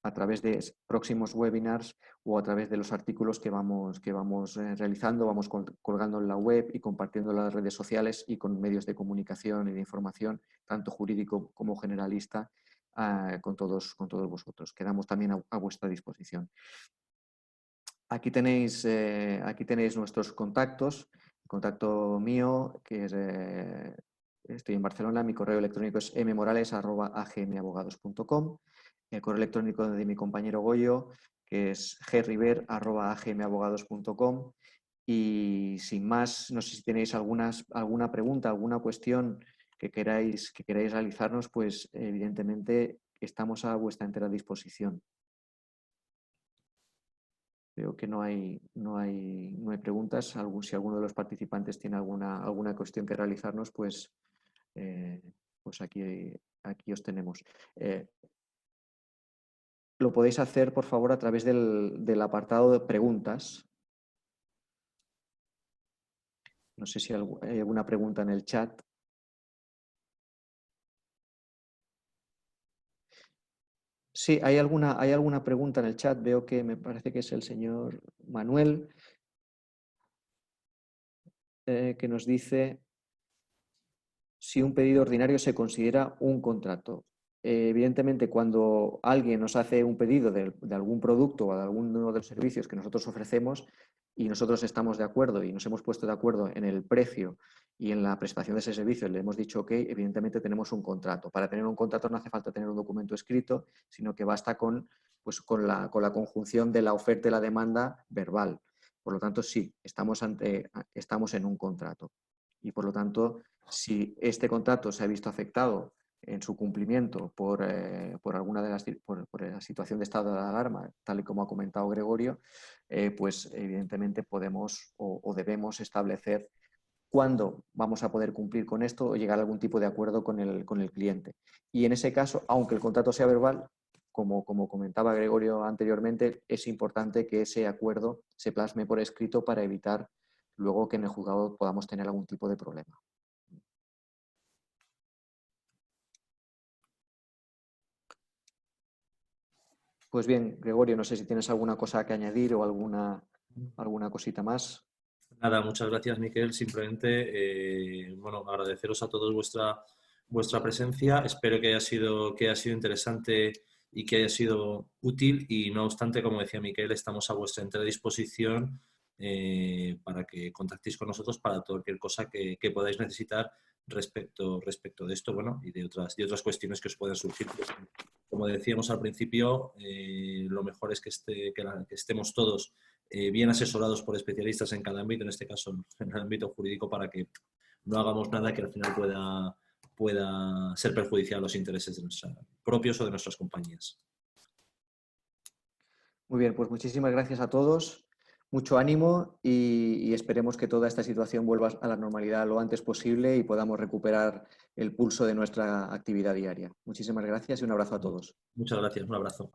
a través de próximos webinars o a través de los artículos que vamos realizando, vamos colgando en la web y compartiendo en las redes sociales y con medios de comunicación y de información, tanto jurídico como generalista, con todos vosotros. Quedamos también a vuestra disposición. Aquí tenéis nuestros contactos. El contacto mío, que es, estoy en Barcelona, mi correo electrónico es mmorales@agmabogados.com. El correo electrónico de mi compañero Goyo, que es griver@agmabogados.com. Y sin más, no sé si tenéis alguna pregunta, alguna cuestión que queráis realizarnos, pues evidentemente estamos a vuestra entera disposición. Veo que no hay preguntas. Si alguno de los participantes tiene alguna cuestión que realizarnos, pues aquí os tenemos. Lo podéis hacer, por favor, a través del apartado de preguntas. No sé si hay alguna pregunta en el chat. Sí, hay alguna pregunta en el chat. Veo que me parece que es el señor Manuel, que nos dice si un pedido ordinario se considera un contrato. Evidentemente, cuando alguien nos hace un pedido de algún producto o de alguno de los servicios que nosotros ofrecemos y nosotros estamos de acuerdo y nos hemos puesto de acuerdo en el precio y en la prestación de ese servicio, le hemos dicho ok, evidentemente tenemos un contrato. Para tener un contrato no hace falta tener un documento escrito, sino que basta con la conjunción de la oferta y la demanda verbal. Por lo tanto, sí, estamos en un contrato. Y por lo tanto, si este contrato se ha visto afectado en su cumplimiento por alguna por la situación de estado de alarma, tal y como ha comentado Gregorio, pues evidentemente podemos o debemos establecer cuándo vamos a poder cumplir con esto o llegar a algún tipo de acuerdo con el cliente. Y en ese caso, aunque el contrato sea verbal, como comentaba Gregorio anteriormente, es importante que ese acuerdo se plasme por escrito para evitar luego que en el juzgado podamos tener algún tipo de problema. Pues bien, Gregorio, no sé si tienes alguna cosa que añadir o alguna cosita más. Nada, muchas gracias, Miquel. Simplemente, bueno, agradeceros a todos vuestra presencia. Espero que haya sido interesante y que haya sido útil. Y no obstante, como decía Miquel, estamos a vuestra entera disposición para que contactéis con nosotros para cualquier cosa que podáis necesitar respecto de esto, bueno, y de otras cuestiones que os puedan surgir. Como decíamos al principio, lo mejor es que estemos todos bien asesorados por especialistas en cada ámbito, en este caso en el ámbito jurídico, para que no hagamos nada que al final pueda ser perjudicial a los intereses de propios o de nuestras compañías. Muy bien, pues muchísimas gracias a todos Mucho ánimo y esperemos que toda esta situación vuelva a la normalidad lo antes posible y podamos recuperar el pulso de nuestra actividad diaria. Muchísimas gracias y un abrazo a todos. Muchas gracias, un abrazo.